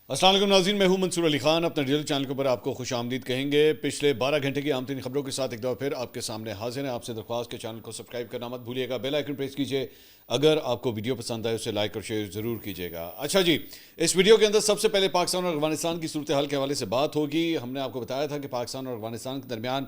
السلام علیکم ناظرین، میں ہوں منصور علی خان۔ اپنے ڈیجیٹل چینل کے اوپر آپ کو خوش آمدید کہیں گے۔ پچھلے 12 گھنٹے کی اہم ترین خبروں کے ساتھ ایک دفعہ پھر آپ کے سامنے حاضر ہیں۔ آپ سے درخواست کے چینل کو سبسکرائب کرنا مت بھولیے گا، بیل آئیکن پریس کیجیے۔ اگر آپ کو ویڈیو پسند آئے اسے لائک اور شیئر ضرور کیجیے گا۔ اچھا جی، اس ویڈیو کے اندر سب سے پہلے پاکستان اور افغانستان کی صورتحال کے حوالے سے بات ہوگی۔ ہم نے آپ کو بتایا تھا کہ پاکستان اور افغانستان کے درمیان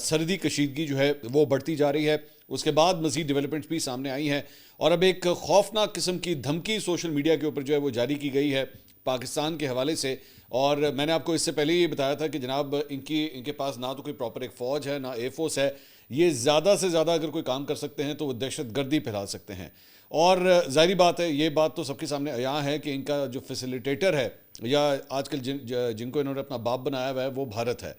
سرحدی کشیدگی جو ہے وہ بڑھتی جا رہی ہے۔ اس کے بعد مزید ڈیولپمنٹس بھی سامنے آئی ہیں اور اب ایک خوفناک قسم کی دھمکی سوشل میڈیا کے اوپر جو ہے وہ جاری کی گئی ہے پاکستان کے حوالے سے۔ اور میں نے آپ کو اس سے پہلے یہ بتایا تھا کہ جناب ان کے پاس نہ تو کوئی پراپر ایک فوج ہے، نہ ایئر فورس ہے۔ یہ زیادہ سے زیادہ اگر کوئی کام کر سکتے ہیں تو وہ دہشت گردی پھیلا سکتے ہیں۔ اور ظاہری بات ہے، یہ بات تو سب کے سامنے عیاں ہے کہ ان کا جو فیسیلیٹیٹر ہے یا آج کل جن کو انہوں نے اپنا باپ بنایا ہوا ہے وہ بھارت ہے۔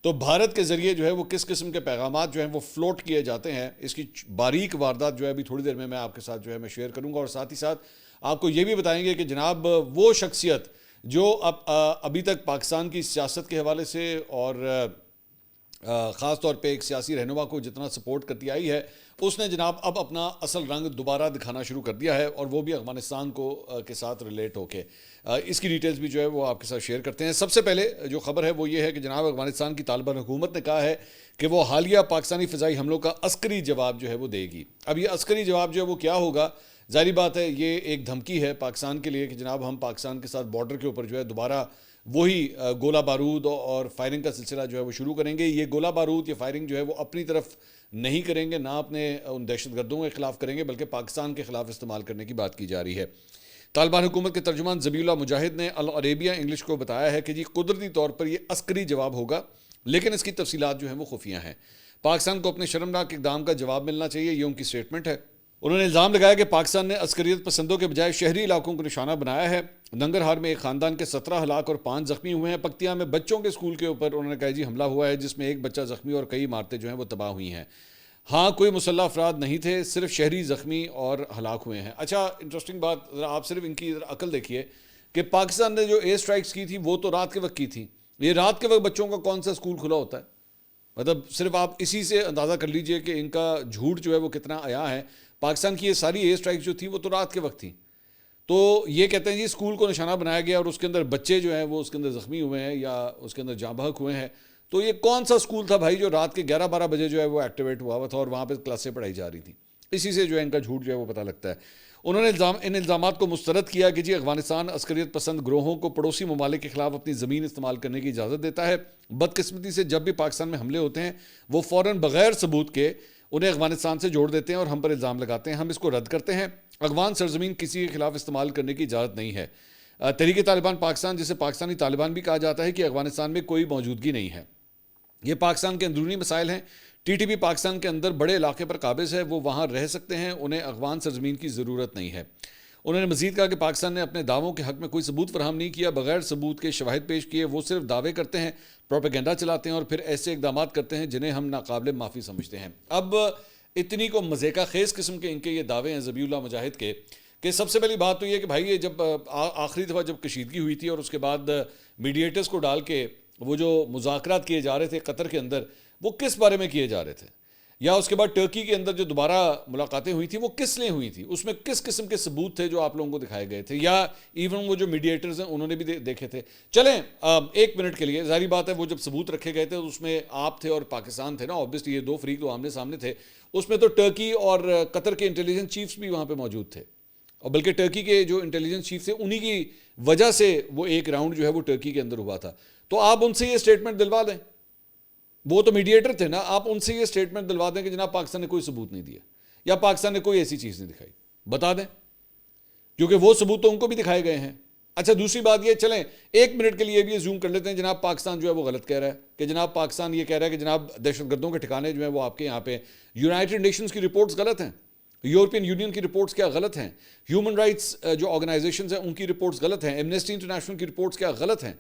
تو بھارت کے ذریعے جو ہے وہ کس قسم کے پیغامات جو ہیں وہ فلوٹ کیے جاتے ہیں، اس کی باریک واردات جو ہے ابھی تھوڑی دیر میں آپ کے ساتھ جو ہے میں شیئر کروں گا، اور ساتھ ہی ساتھ آپ کو یہ بھی بتائیں گے کہ جناب وہ شخصیت جو ابھی تک پاکستان کی سیاست کے حوالے سے اور خاص طور پہ ایک سیاسی رہنما کو جتنا سپورٹ کرتی آئی ہے، اس نے جناب اب اپنا اصل رنگ دوبارہ دکھانا شروع کر دیا ہے، اور وہ بھی افغانستان کے ساتھ ریلیٹ ہو کے۔ اس کی ڈیٹیلز بھی جو ہے وہ آپ کے ساتھ شیئر کرتے ہیں۔ سب سے پہلے جو خبر ہے وہ یہ ہے کہ جناب افغانستان کی طالبان حکومت نے کہا ہے کہ وہ حالیہ پاکستانی فضائی حملوں کا عسکری جواب جو ہے وہ دے گی۔ اب یہ عسکری جواب جو ہے وہ کیا ہوگا؟ ظاہری بات ہے یہ ایک دھمکی ہے پاکستان کے لیے کہ جناب ہم پاکستان کے ساتھ بارڈر کے اوپر جو ہے دوبارہ وہی گولہ بارود اور فائرنگ کا سلسلہ جو ہے وہ شروع کریں گے۔ یہ گولہ بارود یا فائرنگ جو ہے وہ اپنی طرف نہیں کریں گے، نہ اپنے ان دہشت گردوں کے خلاف کریں گے، بلکہ پاکستان کے خلاف استعمال کرنے کی بات کی جا رہی ہے۔ طالبان حکومت کے ترجمان ذبیح اللہ مجاہد نے العربیہ انگلش کو بتایا ہے کہ جی قدرتی طور پر یہ عسکری جواب ہوگا، لیکن اس کی تفصیلات جو ہیں وہ خفیہ ہیں۔ پاکستان کو اپنے شرمناک اقدام کا جواب ملنا چاہیے، یہ ان کی سٹیٹمنٹ ہے۔ انہوں نے الزام لگایا کہ پاکستان نے عسکریت پسندوں کے بجائے شہری علاقوں کو نشانہ بنایا ہے۔ ننگرہار میں ایک خاندان کے 17 ہلاک اور 5 زخمی ہوئے ہیں۔ پکتیا میں بچوں کے اسکول کے اوپر انہوں نے کہا جی حملہ ہوا ہے، جس میں ایک بچہ زخمی اور کئی عمارتیں جو ہیں وہ تباہ ہوئی ہیں۔ ہاں، کوئی مسلح افراد نہیں تھے، صرف شہری زخمی اور ہلاک ہوئے ہیں۔ اچھا، انٹرسٹنگ بات، آپ صرف ان کی عقل دیکھیے کہ پاکستان نے جو ایئر سٹرائکس کی تھی وہ تو رات کے وقت کی تھی۔ یہ رات کے وقت بچوں کا کون سا اسکول کھلا ہوتا ہے؟ مطلب صرف آپ اسی سے اندازہ کر لیجئے کہ ان کا جھوٹ جو ہے وہ کتنا عیاں ہے۔ پاکستان کی یہ ساری ایئر سٹرائک جو تھی وہ تو رات کے وقت تھی، تو یہ کہتے ہیں جی اسکول کو نشانہ بنایا گیا اور اس کے اندر بچے جو ہیں وہ اس کے اندر زخمی ہوئے ہیں یا اس کے اندر جاں بحق ہوئے ہیں۔ تو یہ کون سا اسکول تھا بھائی جو رات کے 11-12 بجے جو ہے وہ ایکٹیویٹ ہوا تھا اور وہاں پہ کلاسیں پڑھائی جا رہی تھی؟ اسی سے جو ہے ان کا جھوٹ جو ہے وہ پتہ لگتا ہے۔ انہوں نے ان الزامات کو مسترد کیا کہ جی افغانستان عسکریت پسند گروہوں کو پڑوسی ممالک کے خلاف اپنی زمین استعمال کرنے کی اجازت دیتا ہے۔ بدقسمتی سے جب بھی پاکستان میں حملے ہوتے ہیں وہ فوراً بغیر ثبوت کے انہیں افغانستان سے جوڑ دیتے ہیں اور ہم پر الزام لگاتے ہیں۔ ہم اس کو رد کرتے ہیں۔ افغان سرزمین کسی کے خلاف استعمال کرنے کی اجازت نہیں ہے۔ تحریک طالبان پاکستان، جسے پاکستانی طالبان بھی کہا جاتا ہے، کہ افغانستان میں کوئی موجودگی نہیں ہے۔ یہ پاکستان کے اندرونی مسائل ہیں۔ ٹی ٹی پی پاکستان کے اندر بڑے علاقے پر قابض ہے، وہ وہاں رہ سکتے ہیں، انہیں افغان سرزمین کی ضرورت نہیں ہے۔ انہوں نے مزید کہا کہ پاکستان نے اپنے دعووں کے حق میں کوئی ثبوت فراہم نہیں کیا، بغیر ثبوت کے شواہد پیش کیے وہ صرف دعوے کرتے ہیں، پروپیگنڈا چلاتے ہیں اور پھر ایسے اقدامات کرتے ہیں جنہیں ہم ناقابل معافی سمجھتے ہیں۔ اب اتنی کو مزیکا خیز قسم کے ان کے یہ دعوے ہیں ذبیح اللہ مجاہد کے، کہ سب سے پہلی بات تو یہ کہ بھائی یہ جب آخری دفعہ جب کشیدگی ہوئی تھی اور اس کے بعد میڈیٹرز کو ڈال کے وہ جو مذاکرات کیے جا رہے تھے قطر کے اندر، وہ کس بارے میں کیے جا رہے تھے؟ یا اس کے بعد ٹرکی کے اندر جو دوبارہ ملاقاتیں ہوئی تھیں وہ کس لیے ہوئی تھیں؟ اس میں کس قسم کے ثبوت تھے جو آپ لوگوں کو دکھائے گئے تھے؟ یا ایون وہ جو میڈیٹرز ہیں انہوں نے بھی دیکھے تھے؟ چلیں ایک منٹ کے لیے، ظاہری بات ہے وہ جب ثبوت رکھے گئے تھے اس میں آپ تھے اور پاکستان تھے نا، اوبویسلی یہ دو فریق تو آمنے سامنے تھے۔ اس میں تو ٹرکی اور قطر کے انٹیلیجنس چیفز بھی وہاں پہ موجود تھے، اور بلکہ ٹرکی کے جو انٹیلیجنس چیف تھے انہی کی وجہ سے وہ ایک راؤنڈ جو ہے وہ ٹرکی کے اندر ہوا تھا۔ تو آپ ان سے یہ سٹیٹمنٹ دلوا دیں، وہ تو میڈیٹر تھے نا، آپ ان سے یہ سٹیٹمنٹ دلوا دیں کہ جناب پاکستان نے کوئی ثبوت نہیں دیا یا پاکستان نے کوئی ایسی چیز نہیں دکھائی، بتا دیں، کیونکہ وہ ثبوت تو ان کو بھی دکھائے گئے ہیں۔ اچھا دوسری بات یہ، چلیں ایک منٹ کے لیے بھی زوم کر لیتے ہیں، جناب پاکستان جو ہے وہ غلط کہہ رہا ہے کہ جناب پاکستان یہ کہہ رہا ہے کہ جناب دہشت گردوں کے ٹھکانے جو ہیں وہ آپ کے یہاں پہ، یونائٹڈ نیشنز کی رپورٹس غلط ہیں، یورپین یونین کی رپورٹس کیا غلط ہیں، ہیومن رائٹس جو آرگنائزیشنز ہیں ان کی رپورٹس غلط ہیں، ایمنسٹی انٹرنیشنل کی رپورٹس کیا غلط ہیں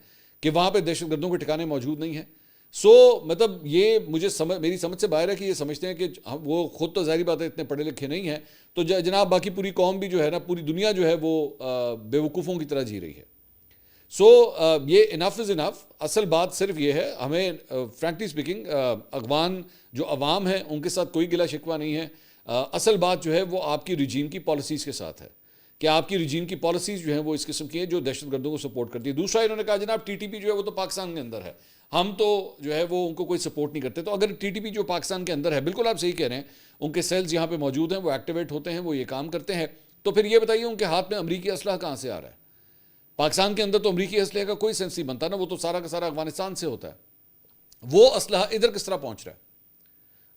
کہ وہاں پہ دہشت گردوں کے ٹھکانے موجود نہیں ہیں۔ مطلب یہ مجھے میری سمجھ سے باہر ہے کہ یہ سمجھتے ہیں کہ وہ خود تو ظاہری بات ہے اتنے پڑھے لکھے نہیں ہیں، تو جناب باقی پوری قوم بھی جو ہے نا، پوری دنیا جو ہے وہ بے وقوفوں کی طرح جی رہی ہے۔ یہ انف از انف۔ اصل بات صرف یہ ہے، ہمیں فرینکلی سپیکنگ افغان جو عوام ہیں ان کے ساتھ کوئی گلہ شکوہ نہیں ہے۔ اصل بات جو ہے وہ آپ کی رجیم کی پالیسیز کے ساتھ ہے کہ آپ کی رجیم کی پالیسیز جو ہیں وہ اس قسم کی ہیں جو دہشت گردوں کو سپورٹ کرتی ہے. دوسرا انہوں نے کہا جناب ٹی ٹی پی جو ہے وہ تو پاکستان کے اندر ہے, ہم تو جو ہے وہ ان کو کوئی سپورٹ نہیں کرتے. تو اگر ٹی ٹی پی جو پاکستان کے اندر ہے, بالکل آپ صحیح کہہ رہے ہیں, ان کے سیلز یہاں پہ موجود ہیں, وہ ایکٹیویٹ ہوتے ہیں, وہ یہ کام کرتے ہیں, تو پھر یہ بتائیے ان کے ہاتھ میں امریکی اسلحہ کہاں سے آ رہا ہے؟ پاکستان کے اندر تو امریکی اسلحے کا کوئی سینس نہیں بنتا نا, وہ تو سارا کا سارا افغانستان سے ہوتا ہے. وہ اسلحہ ادھر کس طرح پہنچ رہا ہے؟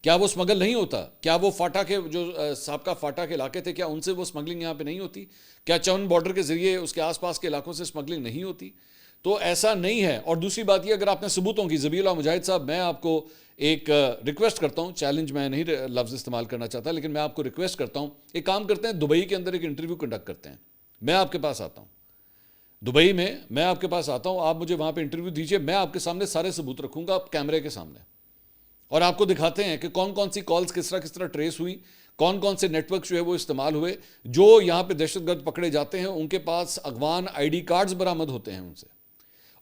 کیا وہ اسمگل نہیں ہوتا؟ کیا وہ فاٹا کے جو سابقہ فاٹا کے علاقے تھے, کیا ان سے وہ اسمگلنگ یہاں پہ نہیں ہوتی؟ کیا چون بارڈر کے ذریعے اس کے آس پاس کے علاقوں سے اسمگلنگ نہیں ہوتی؟ تو ایسا نہیں ہے. اور دوسری بات یہ, اگر آپ نے ثبوتوں کی, ذبیح اللہ مجاہد صاحب میں آپ کو ایک ریکویسٹ کرتا ہوں, چیلنج میں نہیں لفظ استعمال کرنا چاہتا, لیکن میں آپ کو ریکویسٹ کرتا ہوں, ایک کام کرتے ہیں, دبئی کے اندر ایک انٹرویو کنڈکٹ کرتے ہیں, میں آپ کے پاس آتا ہوں دبئی میں آپ کے پاس آتا ہوں, آپ مجھے وہاں پہ انٹرویو دیجئے, میں آپ کے سامنے سارے ثبوت رکھوں گا کیمرے کے سامنے, اور آپ کو دکھاتے ہیں کہ کون کون سی کالز کس طرح ٹریس ہوئی, کون کون سے نیٹ ورک جو ہے وہ استعمال ہوئے, جو یہاں پہ دہشت گرد پکڑے جاتے ہیں ان کے پاس افغان آئی ڈی کارڈز برآمد ہوتے ہیں ان سے.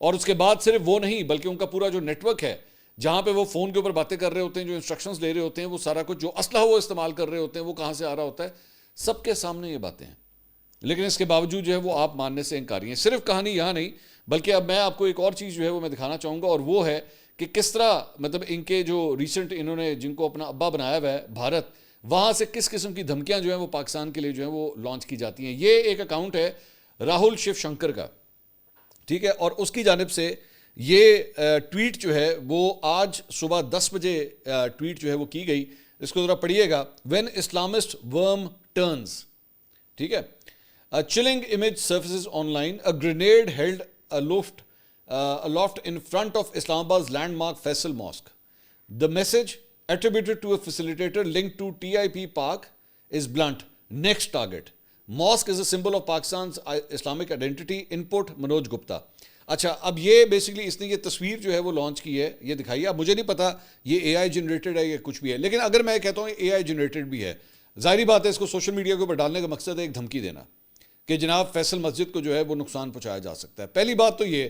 اور اس کے بعد صرف وہ نہیں, بلکہ ان کا پورا جو نیٹ ورک ہے جہاں پہ وہ فون کے اوپر باتیں کر رہے ہوتے ہیں, جو انسٹرکشنز لے رہے ہوتے ہیں, وہ سارا کچھ جو اسلحہ وہ استعمال کر رہے ہوتے ہیں وہ کہاں سے آ رہا ہوتا ہے, سب کے سامنے یہ باتیں ہیں. لیکن اس کے باوجود جو ہے وہ آپ ماننے سے انکاری ہیں. صرف کہانی یہاں نہیں, بلکہ اب میں آپ کو ایک اور چیز جو ہے وہ میں دکھانا چاہوں گا, اور وہ ہے کہ کس طرح مطلب ان کے جو ریسنٹ انہوں نے جن کو اپنا ابا بنایا ہوا ہے بھارت, وہاں سے کس قسم کی دھمکیاں جو ہیں وہ پاکستان کے لیے جو ہیں وہ لانچ کی جاتی ہیں. یہ ایک اکاؤنٹ ہے راہل شیو شنکر کا, ٹھیک ہے, اور اس کی جانب سے یہ ٹویٹ جو ہے وہ آج صبح 10 بجے ٹویٹ جو ہے وہ کی گئی. اس کو ذرا پڑھیے گا. وین اسلامسٹ ورم ٹرنز, ٹھیک ہے, chilling image surfaces online, a grenade held aloft in front of Islamabad's landmark Faisal Mosque. The message, attributed to a facilitator linked to TIP Park, is blunt: next target. Mosque is a symbol of Pakistan's Islamic identity. Input Manoj Gupta. اچھا, اب یہ basically اس نے یہ تصویر جو ہے وہ launch کی ہے, یہ دکھائی ہے. اب مجھے نہیں پتا یہ اے آئی جنریٹڈ ہے یا کچھ بھی ہے, لیکن اگر میں کہتا ہوں اے آئی جنریٹڈ بھی ہے, ظاہری بات ہے اس کو سوشل میڈیا کے اوپر ڈالنے کا مقصد ہے ایک دھمکی دینا کہ جناب فیصل مسجد کو جو ہے وہ نقصان پہنچایا جا سکتا ہے. پہلی بات تو یہ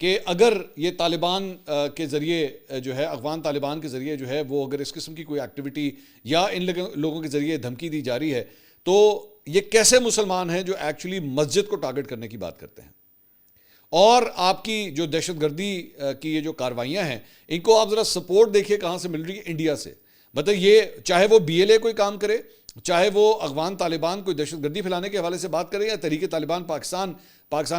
کہ اگر یہ طالبان کے ذریعے جو ہے, افغان طالبان کے ذریعے جو ہے وہ اگر اس قسم کی کوئی ایکٹیویٹی یا ان لوگوں کے ذریعے دھمکی دی جا رہی ہے, تو یہ کیسے مسلمان ہیں جو ایکچولی مسجد کو ٹارگٹ کرنے کی بات کرتے ہیں؟ اور آپ کی جو دہشت گردی کی یہ جو کاروائیاں ہیں, ان کو آپ ذرا سپورٹ دیکھیے کہاں سے مل رہی ہے, انڈیا سے. مطلب یہ چاہے وہ بی ایل اے کوئی کام کرے, چاہے وہ افغان طالبان کوئی دہشت گردی پھیلانے کے حوالے سے بات کرے, یا تحریک طالبان پاکستان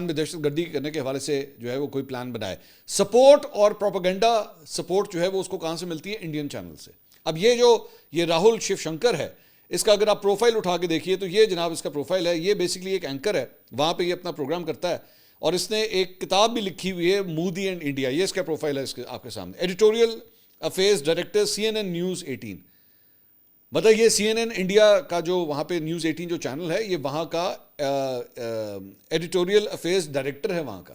میں دہشت گردی کرنے کے حوالے سے جو ہے وہ کوئی پلان بنائے, سپورٹ اور پروپیگنڈا سپورٹ جو ہے وہ اس کو کہاں سے ملتی ہے؟ انڈین چینل سے. اب یہ راہل شیو شنکر ہے, اس کا اگر آپ پروفائل اٹھا کے دیکھیے تو یہ جناب اس کا پروفائل ہے. یہ بیسکلی ایک اینکر ہے, وہاں پہ یہ اپنا پروگرام کرتا ہے, اور اس نے ایک کتاب بھی لکھی ہوئی ہے, مودی اینڈ انڈیا. یہ اس کا پروفائل ہے اس کے آپ کے سامنے. Editorial affairs director CNN news 18. مطلب یہ CNN انڈیا کا جو وہاں پہ نیوز 18 جو چینل ہے, یہ وہاں کا ایڈیٹوریل افیئرز ڈائریکٹر ہے وہاں کا,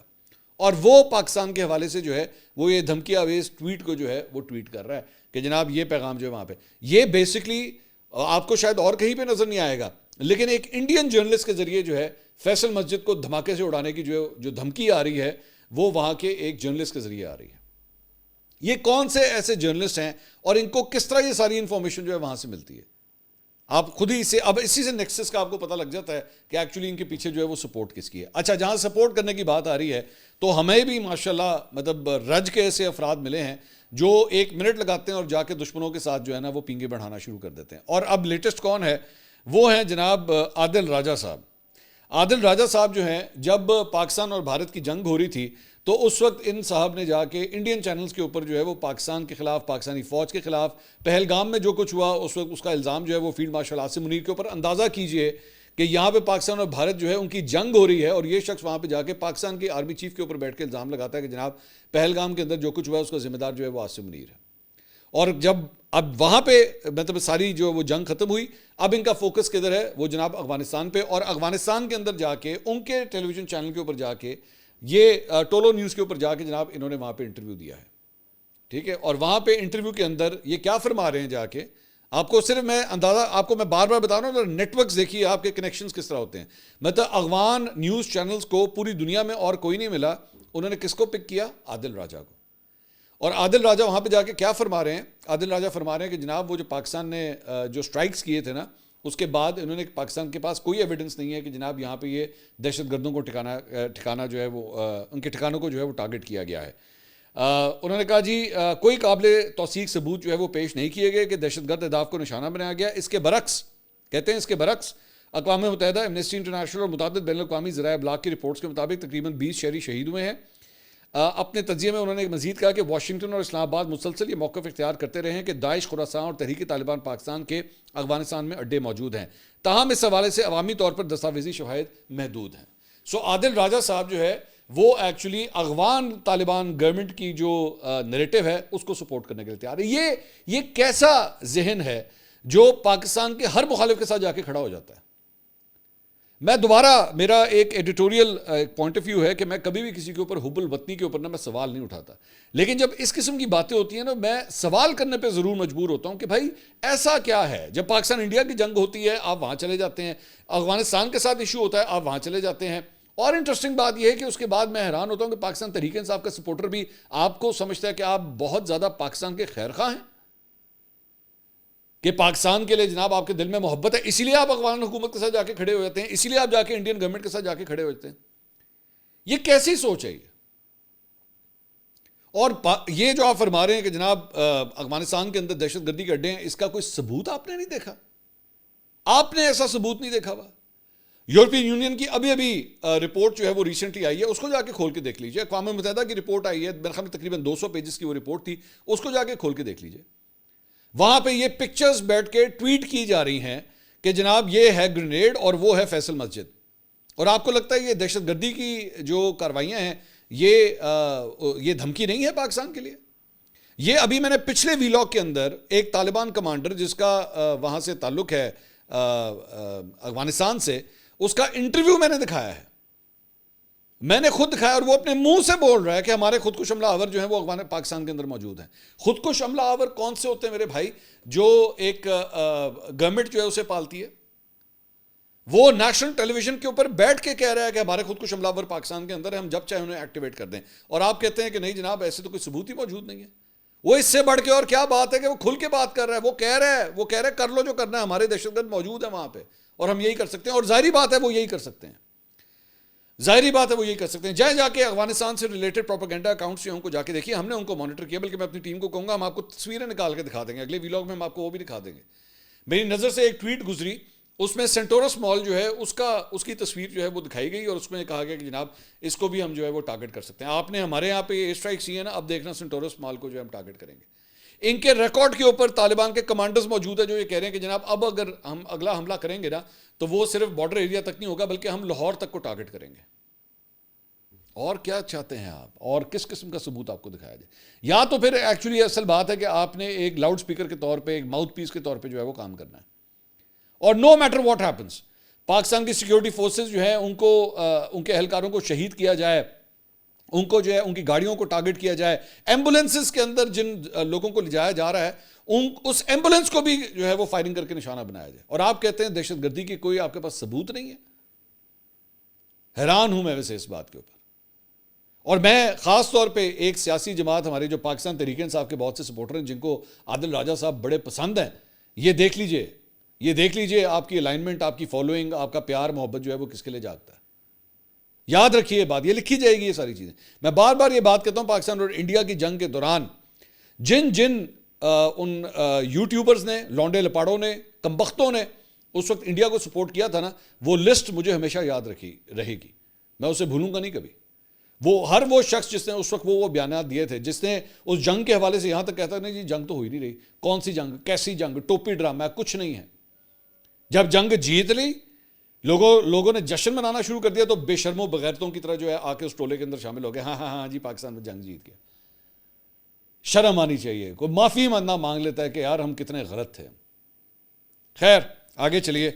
اور وہ پاکستان کے حوالے سے جو ہے وہ یہ دھمکی آویز ٹویٹ کو جو ہے وہ ٹویٹ کر رہا ہے کہ جناب یہ پیغام جو ہے وہاں پہ. یہ بیسکلی آپ کو شاید اور کہیں پہ نظر نہیں آئے گا, لیکن ایک انڈین جرنلسٹ کے ذریعے جو ہے فیصل مسجد کو دھماکے سے اڑانے کی جو دھمکی آ رہی ہے وہ وہاں کے ایک جرنلسٹ کے ذریعے آ رہی ہے. یہ کون سے ایسے جرنلسٹ ہیں اور ان کو کس طرح یہ ساری انفارمیشن جو ہے وہاں سے ملتی ہے؟ آپ خود ہی اب اسی سے نیکسس کا آپ کو پتہ لگ جاتا ہے کہ ایکچولی ان کے پیچھے جو ہے وہ سپورٹ کس کی ہے. اچھا, جہاں سپورٹ کرنے کی بات آ رہی ہے تو ہمیں بھی ماشاءاللہ مطلب رج کے ایسے افراد ملے ہیں جو 1 منٹ لگاتے ہیں اور جا کے دشمنوں کے ساتھ جو ہے نا وہ پینگے بڑھانا شروع کر دیتے ہیں. اور اب لیٹسٹ کون ہے؟ وہ ہیں جناب عادل راجہ صاحب. عادل راجہ صاحب جو ہیں, جب پاکستان اور بھارت کی جنگ ہو رہی تھی تو اس وقت ان صاحب نے جا کے انڈین چینلز کے اوپر جو ہے وہ پاکستان کے خلاف, پاکستانی فوج کے خلاف, پہلگام میں جو کچھ ہوا اس وقت اس کا الزام جو ہے وہ فیلڈ مارشل عاصم منیر کے اوپر. اندازہ کیجئے کہ یہاں پہ پاکستان اور بھارت جو ہے ان کی جنگ ہو رہی ہے, اور یہ شخص وہاں پہ جا کے پاکستان کے آرمی چیف کے اوپر بیٹھ کے الزام لگاتا ہے کہ جناب پہلگام کے اندر جو کچھ ہوا ہے اس کا ذمہ دار جو ہے وہ عاصم منیر ہے. اور جب اب وہاں پہ مطلب ساری جو وہ جنگ ختم ہوئی, اب ان کا فوکس کدھر ہے؟ وہ جناب افغانستان پہ. اور افغانستان کے اندر جا کے ان کے ٹیلی ویژن چینل کے اوپر جا کے, یہ ٹولو نیوز کے اوپر جا کے جناب انہوں نے وہاں پہ انٹرویو دیا ہے, ٹھیک ہے. اور وہاں پہ انٹرویو کے اندر یہ کیا فرما رہے ہیں جا کے, آپ کو صرف میں اندازہ آپ کو میں بار بار بتا رہا ہوں, نیٹ ورکس دیکھیے آپ کے کنیکشنز کس طرح ہوتے ہیں. مطلب افغان نیوز چینلز کو پوری دنیا میں اور کوئی نہیں ملا, انہوں نے کس کو پک کیا؟ عادل راجہ کو. اور عادل راجہ وہاں پہ جا کے کیا فرما رہے ہیں؟ عادل راجہ فرما رہے ہیں کہ جناب وہ جو پاکستان نے جو سٹرائکس کیے تھے نا, اس کے بعد انہوں نے پاکستان کے پاس کوئی ایویڈنس نہیں ہے کہ جناب یہاں پہ یہ دہشت گردوں کو ٹھکانا جو ہے وہ ان کے ٹھکانوں کو جو ہے وہ ٹارگٹ کیا گیا ہے. انہوں نے کہا جی کوئی قابل توثیق ثبوت جو ہے وہ پیش نہیں کیے گئے کہ دہشت گرد اہداف کو نشانہ بنایا گیا. اس کے برعکس کہتے ہیں، اس کے برعکس اقوام متحدہ، ایمنسٹی انٹرنیشنل اور متعدد بین الاقوامی ذرائع ابلاغ کی رپورٹس کے مطابق تقریباً 20 شہری شہید ہوئے ہیں. اپنے تجزیے میں انہوں نے مزید کہا کہ واشنگٹن اور اسلام آباد مسلسل یہ موقف اختیار کرتے رہے ہیں کہ داعش، خراسان اور تحریک طالبان پاکستان کے افغانستان میں اڈے موجود ہیں، تاہم اس حوالے سے عوامی طور پر دستاویزی شواہد محدود ہیں. سو عادل راجہ صاحب جو ہے وہ ایکچولی افغان طالبان گورنمنٹ کی جو نیریٹو ہے اس کو سپورٹ کرنے کے لیے تیار ہے. یہ کیسا ذہن ہے جو پاکستان کے ہر مخالف کے ساتھ جا کے کھڑا ہو جاتا ہے. میں دوبارہ، میرا ایک ایڈیٹوریل پوائنٹ آف ویو ہے کہ میں کبھی بھی کسی کے اوپر حب الوطنی کے اوپر میں سوال نہیں اٹھاتا، لیکن جب اس قسم کی باتیں ہوتی ہیں نا، میں سوال کرنے پہ ضرور مجبور ہوتا ہوں کہ بھائی ایسا کیا ہے. جب پاکستان انڈیا کی جنگ ہوتی ہے آپ وہاں چلے جاتے ہیں، افغانستان کے ساتھ ایشو ہوتا ہے آپ وہاں چلے جاتے ہیں. اور انٹرسٹنگ بات یہ ہے کہ اس کے بعد میں حیران ہوتا ہوں کہ پاکستان تحریک انصاف کا سپورٹر بھی آپ کو سمجھتا ہے کہ آپ بہت زیادہ پاکستان کے خیر خواہ ہیں، کہ پاکستان کے لیے جناب آپ کے دل میں محبت ہے، اسی لیے آپ افغان حکومت کے ساتھ جا کے کھڑے ہو جاتے ہیں، اسی لیے آپ جا کے انڈین گورنمنٹ کے ساتھ جا کے کھڑے ہو جاتے ہیں. یہ کیسی سوچ ہے یہ؟ اور یہ جو آپ فرما رہے ہیں کہ جناب افغانستان کے اندر دہشت گردی کے اڈے ہیں، اس کا کوئی ثبوت آپ نے نہیں دیکھا؟ آپ نے ایسا ثبوت نہیں دیکھا ہوا؟ یورپین یونین کی ابھی رپورٹ جو ہے وہ ریسنٹلی آئی ہے، اس کو جا کے کھول کے دیکھ لیجئے. اقوام متحدہ کی رپورٹ آئی ہے، میرے خیال میں تقریباً 200 پیجز کی وہ رپورٹ تھی، اس کو جا کے کھول کے دیکھ لیجئے. وہاں پہ یہ پکچرز بیٹھ کے ٹویٹ کی جا رہی ہیں کہ جناب یہ ہے گرینیڈ اور وہ ہے فیصل مسجد. اور آپ کو لگتا ہے یہ دہشت گردی کی جو کاروائیاں ہیں یہ دھمکی نہیں ہے پاکستان کے لیے؟ یہ ابھی میں نے پچھلے ویلاگ کے اندر ایک طالبان کمانڈر جس کا وہاں سے تعلق ہے افغانستان سے، اس کا انٹرویو میں نے دکھایا ہے، میں نے خود دکھایا، اور وہ اپنے منہ سے بول رہا ہے کہ ہمارے خودکش حملہ آور جو ہیں وہ افغان پاکستان کے اندر موجود ہیں. خودکش حملہ آور کون سے ہوتے ہیں میرے بھائی؟ جو ایک گورنمنٹ جو ہے اسے پالتی ہے. وہ نیشنل ٹیلی ویژن کے اوپر بیٹھ کے کہہ رہا ہے کہ ہمارے خودکش حملہ آور پاکستان کے اندر ہے، ہم جب چاہے انہیں ایکٹیویٹ کر دیں. اور آپ کہتے ہیں کہ نہیں جناب ایسے تو کوئی ثبوت ہی موجود نہیں ہے. وہ اس سے بڑھ کے اور کیا بات ہے کہ وہ کھل کے بات کر رہا ہے. وہ کہہ رہا ہے کر لو جو کرنا ہے، ہمارے دہشت گرد موجود ہیں وہاں پہ اور ہم یہی کر سکتے ہیں. اور ظاہری بات ہے وہ یہی کر سکتے ہیں، جائیں جا کے افغانستان سے ریلیٹڈ پروپیگنڈا اکاؤنٹس جو ان کو جا کے دیکھیے. ہم نے ان کو مانیٹر کیا، بلکہ میں اپنی ٹیم کو کہوں گا ہم آپ کو تصویریں نکال کے دکھا دیں گے، اگلے ویلاگ میں ہم آپ کو وہ بھی دکھا دیں گے. میری نظر سے ایک ٹویٹ گزری، اس میں سینٹورس مال جو ہے اس کی تصویر جو ہے وہ دکھائی گئی، اور اس میں کہا گیا کہ جناب اس کو بھی ہم جو ہے وہ ٹارگٹ کر سکتے ہیں. آپ نے ہمارے یہاں پہ ایئر اسٹرائک سی ہے نا، اب دیکھنا سینٹورس مال کو جو ہے ہم ٹارگٹ کریں گے. ان کے ریکارڈ کے اوپر طالبان کے کمانڈرز موجود ہیں جو یہ کہہ رہے ہیں کہ جناب اب اگر ہم اگلا حملہ کریں گے نا تو وہ صرف بارڈر ایریا تک نہیں ہوگا بلکہ ہم لاہور تک کو ٹارگٹ کریں گے. اور کیا چاہتے ہیں آپ؟ اور کس قسم کا ثبوت آپ کو دکھایا جائے؟ یا تو پھر ایکچولی اصل بات ہے کہ آپ نے ایک لاؤڈ سپیکر کے طور پہ، ایک ماؤتھ پیس کے طور پہ جو ہے وہ کام کرنا ہے. اور no matter what happens, Pakistan کی سیکیورٹی فورسز جو ہیں ان کو ان کے اہلکاروں کو شہید کیا جائے، ان کو جو ہے ان کی گاڑیوں کو ٹارگٹ کیا جائے، ایمبولینسز کے اندر جن لوگوں کو لے جایا جا رہا ہے اس ایمبولینس کو بھی جو ہے وہ فائرنگ کر کے نشانہ بنایا جائے. اور آپ کہتے ہیں دہشت گردی کی کوئی آپ کے پاس ثبوت نہیں ہے؟ حیران ہوں میں ویسے اس بات کے اوپر. اور میں خاص طور پہ ایک سیاسی جماعت ہماری جو پاکستان تحریک انصاف کے بہت سے سپورٹر ہیں جن کو عادل راجہ صاحب بڑے پسند ہیں، یہ دیکھ لیجئے آپ کی الائنمنٹ، آپ کی فالوئنگ، آپ کا پیار محبت جو ہے وہ کس کے لیے جاگتا ہے. یاد رکھیے یہ بات، یہ لکھی جائے گی یہ ساری چیزیں. میں بار بار یہ بات کہتا ہوں، پاکستان اور انڈیا کی جنگ کے دوران جن ان یوٹیوبرز نے، لونڈے لپاڑوں نے، کمبختوں نے اس وقت انڈیا کو سپورٹ کیا تھا نا، وہ لسٹ مجھے ہمیشہ یاد رہے گی، میں اسے بھولوں گا نہیں کبھی. وہ شخص جس نے اس وقت وہ بیانات دیے تھے، جس نے اس جنگ کے حوالے سے یہاں تک کہتا نہیں جی جنگ تو ہو ہی نہیں رہی، کون سی جنگ، کیسی جنگ، ٹوپی ڈرامہ، کچھ نہیں ہے. جب جنگ جیت لی، لوگوں نے جشن منانا شروع کر دیا تو بے شرموں بغیرتوں کی طرح جو ہے آ کے اس ٹولے کے اندر شامل ہو گئے. ہاں جی پاکستان میں جنگ جیت گیا. شرم آنی چاہیے، کوئی معافی ماننا مانگ لیتا ہے کہ یار ہم کتنے غلط تھے. خیر آگے چلیے.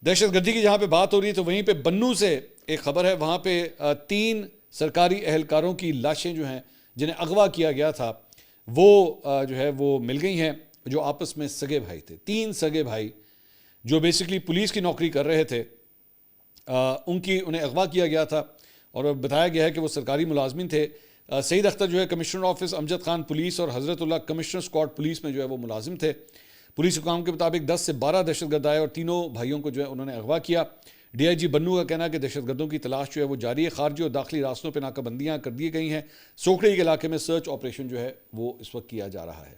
دہشت گردی کی جہاں پہ بات ہو رہی ہے تو وہیں پہ بنو سے ایک خبر ہے، وہاں پہ 3 سرکاری اہلکاروں کی لاشیں جو ہیں جنہیں اغوا کیا گیا تھا وہ جو ہے وہ مل گئی ہیں، جو آپس میں سگے بھائی تھے. 3 سگے بھائی جو بیسکلی پولیس کی نوکری کر رہے تھے، انہیں اغوا کیا گیا تھا اور بتایا گیا ہے کہ وہ سرکاری ملازمین تھے. سعید اختر جو ہے commissioner office Amjad Khan police اور حضرت اللہ کمشنر اسکواڈ پولیس میں جو ہے وہ ملازم تھے. پولیس حکام کے مطابق 10 سے 12 دہشت گرد آئے اور تینوں بھائیوں کو جو ہے انہوں نے اغوا کیا۔ ڈی آئی جی بنو کا کہنا ہے کہ دہشت گردوں کی تلاش جو ہے وہ جاری ہے، خارجی اور داخلی راستوں پہ ناکہ بندیاں کر دی گئی ہیں، سوکڑی کے علاقے میں سرچ آپریشن جو ہے وہ اس وقت کیا جا رہا ہے،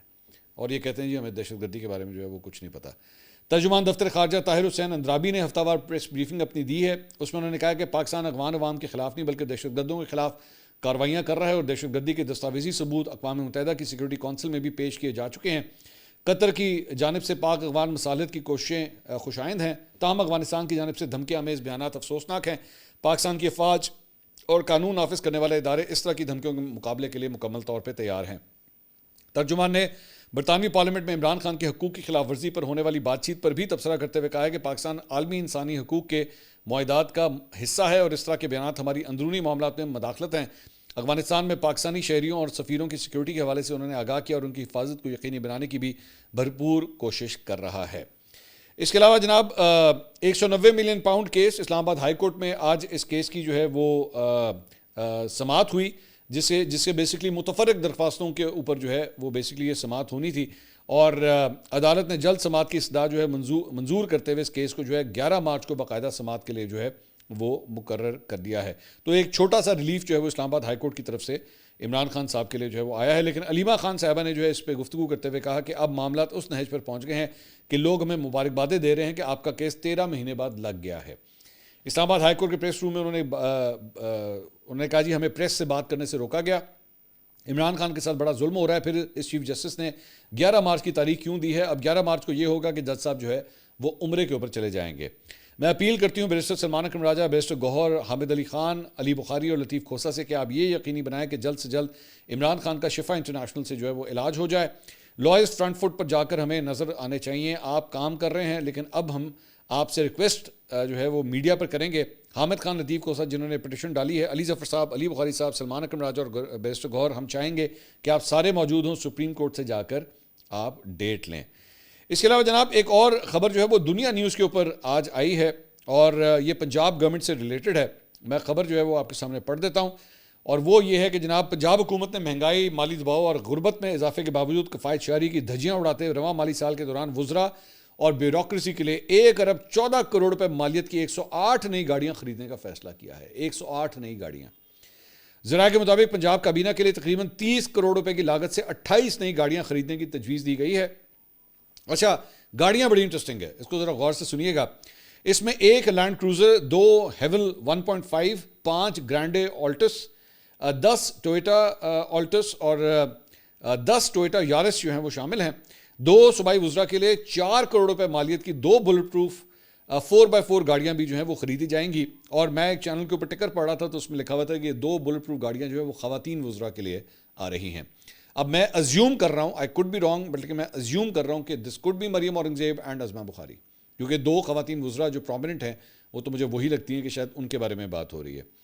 اور یہ کہتے ہیں جی ہمیں دہشت گردی کے بارے میں جو ہے وہ کچھ نہیں پتہ۔ ترجمان دفتر خارجہ طاہر حسین اندرابی نے ہفتہ وار پریس بریفنگ اپنی دی ہے، اس میں انہوں نے کہا کہ پاکستان افغان عوام کے خلاف نہیں بلکہ دہشت گردوں کے خلاف کارروائیاں کر رہا ہے، اور دہشت گردی کے دستاویزی ثبوت اقوام متحدہ کی سیکورٹی کونسل میں بھی پیش کیے جا چکے ہیں۔ قطر کی جانب سے پاک افغان مصالحت کی کوششیں خوشائند ہیں، تاہم افغانستان کی جانب سے دھمکی آمیز بیانات افسوسناک ہیں۔ پاکستان کی افواج اور قانون نافذ کرنے والے ادارے اس طرح کی دھمکیوں کے مقابلے کے لیے مکمل طور پہ تیار ہیں۔ ترجمان نے برطانوی پارلیمنٹ میں عمران خان کے حقوق کی خلاف ورزی پر ہونے والی بات چیت پر بھی تبصرہ کرتے ہوئے کہا ہے کہ پاکستان عالمی انسانی حقوق کے معاہدات کا حصہ ہے اور اس طرح کے بیانات ہماری اندرونی معاملات میں مداخلت ہیں۔ افغانستان میں پاکستانی شہریوں اور سفیروں کی سیکیورٹی کے حوالے سے انہوں نے آگاہ کیا اور ان کی حفاظت کو یقینی بنانے کی بھی بھرپور کوشش کر رہا ہے۔ اس کے علاوہ جناب 190 ملین پاؤنڈ کیس اسلام آباد ہائی کورٹ میں آج اس کیس کی جو ہے وہ سماعت ہوئی، جس سے بیسکلی متفرق درخواستوں کے اوپر جو ہے وہ بیسکلی یہ سماعت ہونی تھی، اور عدالت نے جلد سماعت کی استدعا جو ہے منظور کرتے ہوئے اس کیس کو جو ہے 11 مارچ کو باقاعدہ سماعت کے لیے جو ہے وہ مقرر کر دیا ہے۔ تو ایک چھوٹا سا ریلیف جو ہے وہ اسلام آباد ہائی کورٹ کی طرف سے عمران خان صاحب کے لیے جو ہے وہ آیا ہے، لیکن علیمہ خان صاحبہ نے جو ہے اس پہ گفتگو کرتے ہوئے کہا کہ اب معاملات اس نہج پر پہنچ گئے ہیں کہ لوگ ہمیں مبارکبادیں دے رہے ہیں کہ آپ کا کیس 13 مہینے بعد لگ گیا ہے۔ اسلام آباد ہائی کورٹ کے پریس روم میں انہوں نے کہا جی ہمیں پریس سے بات کرنے سے روکا گیا، عمران خان کے ساتھ بڑا ظلم ہو رہا ہے، پھر اس چیف جسٹس نے 11 مارچ کی تاریخ کیوں دی ہے؟ اب 11 مارچ کو یہ ہوگا کہ جج صاحب جو ہے وہ عمرے کے اوپر چلے جائیں گے۔ میں اپیل کرتی ہوں بیرسٹر سلمان اکرم راجہ، بیرسٹر گوہر، حامد علی خان، علی بخاری اور لطیف کھوسہ سے کہ آپ یہ یقینی بنائیں کہ جلد سے جلد عمران خان کا شفا انٹرنیشنل سے جو ہے وہ علاج ہو جائے۔ لائرز فرنٹ فٹ پر جا کر ہمیں نظر آنے چاہیے، آپ کام کر رہے ہیں، لیکن اب ہم آپ سے ریکویسٹ جو ہے وہ میڈیا پر کریں گے۔ حامد خان، لطیف کھوسہ جنہوں نے پٹیشن ڈالی ہے، علی ظفر صاحب، علی بخاری صاحب، سلمان اکرم راجہ اور بیرسٹر گوہر، ہم چاہیں گے کہ آپ سارے موجود ہوں، سپریم کورٹ سے جا کر آپ ڈیٹ لیں۔ اس کے علاوہ جناب ایک اور خبر جو ہے وہ دنیا نیوز کے اوپر آج آئی ہے، اور یہ پنجاب گورنمنٹ سے ریلیٹڈ ہے۔ میں خبر جو ہے وہ آپ کے سامنے پڑھ دیتا ہوں، اور وہ یہ ہے کہ جناب پنجاب حکومت نے مہنگائی، مالی دباؤ اور غربت میں اضافے کے باوجود کفایت شہری کی دھجیاں اڑاتے ہوئے رواں مالی سال کے دوران وزراء اور بیوروکریسی کے لیے 1 ارب 14 کروڑ روپے مالیت کی 108 نئی گاڑیاں خریدنے کا فیصلہ کیا ہے۔ 108 نئی گاڑیاں۔ ذرائع کے مطابق پنجاب کابینہ کے لیے تقریباً 30 کروڑ روپے کی لاگت سے 28 نئی گاڑیاں خریدنے کی تجویز دی گئی ہے۔ اچھا، گاڑیاں بڑی انٹرسٹنگ ہے، اس کو ذرا غور سے سنیے گا۔ اس میں 1 لینڈ کروزر، 2 ہیول 1.5، 5 گرینڈے آلٹس، 10 ٹویوٹا آلٹس اور 10 ٹویوٹا یارس جو ہیں وہ شامل ہیں۔ 2 صوبائی وزراء کے لیے 4 کروڑ روپے مالیت کی 2 بلٹ پروف 4x4 گاڑیاں بھی جو ہیں وہ خریدی جائیں گی۔ اور میں ایک چینل کے اوپر ٹکر پڑھ رہا تھا تو اس میں لکھا ہوا تھا کہ 2 بلٹ پروف گاڑیاں جو ہے وہ خواتین وزراء کے لیے آ رہی ہیں۔ اب میں ازیوم کر رہا ہوں، آئی کوڈ بی رانگ، بلکہ میں ازیوم کر رہا ہوں کہ this could be Maryam Aurangzeb and Azma Bukhari, کیونکہ 2 خواتین وزراء جو پرومیننٹ ہیں وہ تو مجھے وہی لگتی ہیں کہ شاید ان کے بارے میں بات ہو رہی ہے۔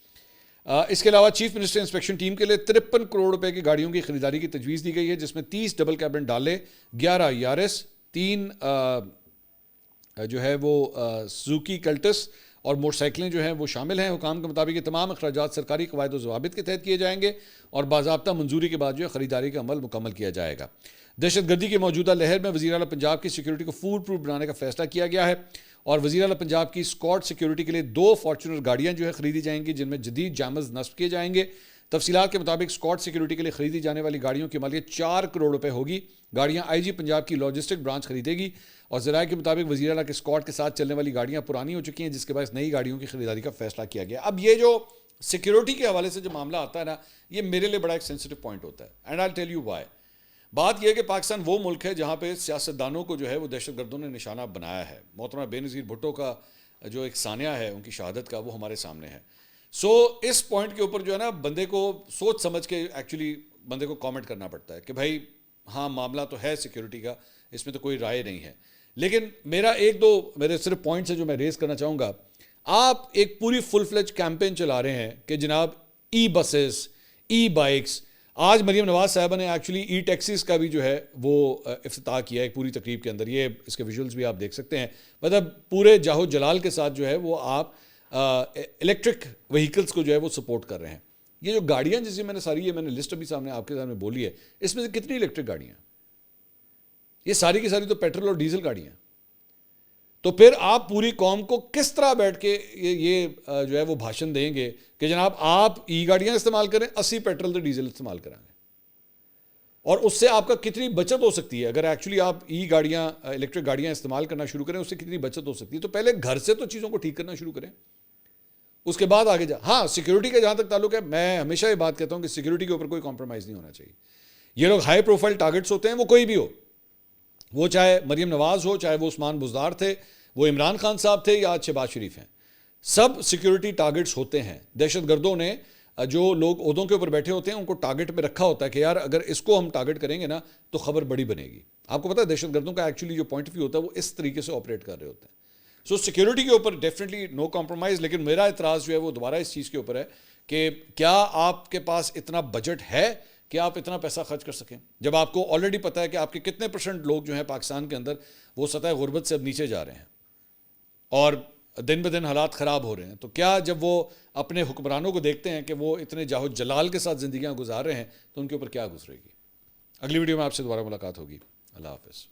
اس کے علاوہ چیف منسٹر انسپیکشن ٹیم کے لیے 53 کروڑ روپے کی گاڑیوں کی خریداری کی تجویز دی گئی ہے، جس میں 30 ڈبل کیبن ڈالے، 11 یارس، 3 جو ہے وہ سوزوکی کلٹس اور موٹر سائیکلیں جو ہیں وہ شامل ہیں۔ حکام کے مطابق یہ تمام اخراجات سرکاری قواعد و ضوابط کے تحت کیے جائیں گے اور باضابطہ منظوری کے بعد جو ہے خریداری کا عمل مکمل کیا جائے گا۔ دہشت گردی کی موجودہ لہر میں وزیر اعلیٰ پنجاب کی سیکیورٹی کو فول پروف بنانے کا فیصلہ کیا گیا ہے، اور وزیر اعلیٰ پنجاب کی اسکواڈ سیکیورٹی کے لیے 2 فارچونر گاڑیاں جو ہے خریدی جائیں گی، جن میں جدید جامز نصب کیے جائیں گے۔ تفصیلات کے مطابق اسکواڈ سیکیورٹی کے لیے خریدی جانے والی گاڑیوں کی مالیت 4 کروڑ روپے ہوگی۔ گاڑیاں آئی جی پنجاب کی لاجسٹک برانچ خریدے گی، اور ذرائع کے مطابق وزیر اعلیٰ کے اسکواڈ کے ساتھ چلنے والی گاڑیاں پرانی ہو چکی ہیں، جس کے باعث نئی گاڑیوں کی خریداری کا فیصلہ کیا گیا۔ اب یہ جو سیکیورٹی کے حوالے سے جو معاملہ آتا ہے نا، یہ میرے لیے بڑا ایک سینسٹیو پوائنٹ ہوتا ہے، and I tell you why. بات یہ ہے کہ پاکستان وہ ملک ہے جہاں پہ سیاستدانوں کو جو ہے وہ دہشت گردوں نے نشانہ بنایا ہے۔ محترمہ بے نظیر بھٹو کا جو ایک سانحہ ہے ان کی شہادت کا، وہ ہمارے سامنے ہے۔ سو اس پوائنٹ کے اوپر جو ہے نا بندے کو سوچ سمجھ کے ایکچولی بندے کو کامنٹ کرنا پڑتا ہے کہ بھائی ہاں معاملہ تو ہے سیکیورٹی کا، اس میں تو کوئی رائے نہیں ہے۔ لیکن میرے صرف پوائنٹس ہیں جو میں ریز کرنا چاہوں گا۔ آپ ایک پوری فل فلیج کیمپین چلا رہے ہیں کہ جناب ای بسز، ای بائکس، آج مریم نواز صاحبہ نے ایکچولی ای ٹیکسیز کا بھی جو ہے وہ افتتاح کیا ہے ایک پوری تقریب کے اندر، یہ اس کے ویژولز بھی آپ دیکھ سکتے ہیں۔ مطلب پورے جاہو جلال کے ساتھ جو ہے وہ آپ الیکٹرک وہیکلز کو جو ہے وہ سپورٹ کر رہے ہیں۔ یہ جو گاڑیاں جیسے میں نے ساری میں نے لسٹ ابھی سامنے آپ کے سامنے بولی ہے، اس میں سے کتنی الیکٹرک گاڑیاں ہیں؟ یہ ساری کی ساری تو پیٹرول اور ڈیزل گاڑیاں ہیں. تو پھر آپ پوری قوم کو کس طرح بیٹھ کے یہ جو ہے وہ بھاشن دیں گے کہ جناب آپ ای گاڑیاں استعمال کریں, 80 پیٹرول تو ڈیزل استعمال کریں گے, اور اس سے آپ کا کتنی بچت ہو سکتی ہے اگر ایکچولی آپ ای گاڑیاں الیکٹرک گاڑیاں استعمال کرنا شروع کریں, اس سے کتنی بچت ہو سکتی ہے. تو پہلے گھر سے تو چیزوں کو ٹھیک کرنا شروع کریں, اس کے بعد آگے ہاں سیکیورٹی کا جہاں تک تعلق ہے, میں ہمیشہ یہ بات کہتا ہوں کہ سیکیورٹی کے اوپر کوئی کمپرومائز نہیں ہونا چاہیے. یہ لوگ ہائی پروفائل ٹارگٹس ہوتے ہیں, وہ کوئی بھی ہو, وہ چاہے مریم نواز ہو, چاہے وہ عثمان بزدار تھے, وہ عمران خان صاحب تھے, یا آج شہباز شریف ہیں, سب سیکیورٹی ٹارگٹس ہوتے ہیں. دہشت گردوں نے جو لوگ عہدوں کے اوپر بیٹھے ہوتے ہیں ان کو ٹارگٹ پہ رکھا ہوتا ہے کہ یار اگر اس کو ہم ٹارگٹ کریں گے نا تو خبر بڑی بنے گی. آپ کو پتا ہے دہشت گردوں کا ایکچولی جو پوائنٹ آف ویو ہوتا ہے وہ اس طریقے سے آپریٹ کر رہے ہوتے ہیں. سو سیکیورٹی کے اوپر ڈیفینیٹلی نو کمپرومائز, لیکن میرا اعتراض جو ہے وہ دوبارہ اس چیز کے اوپر ہے کہ کیا آپ کے پاس اتنا بجٹ ہے کہ آپ اتنا پیسہ خرچ کر سکیں, جب آپ کو آلریڈی پتا ہے کہ آپ کے کتنے % لوگ جو ہیں پاکستان کے اندر وہ سطح غربت سے اب نیچے جا رہے ہیں اور دن بہ دن حالات خراب ہو رہے ہیں. تو کیا جب وہ اپنے حکمرانوں کو دیکھتے ہیں کہ وہ اتنے جاہ و جلال کے ساتھ زندگیاں گزار رہے ہیں تو ان کے اوپر کیا گزرے گی. اگلی ویڈیو میں آپ سے دوبارہ ملاقات ہوگی. اللہ حافظ.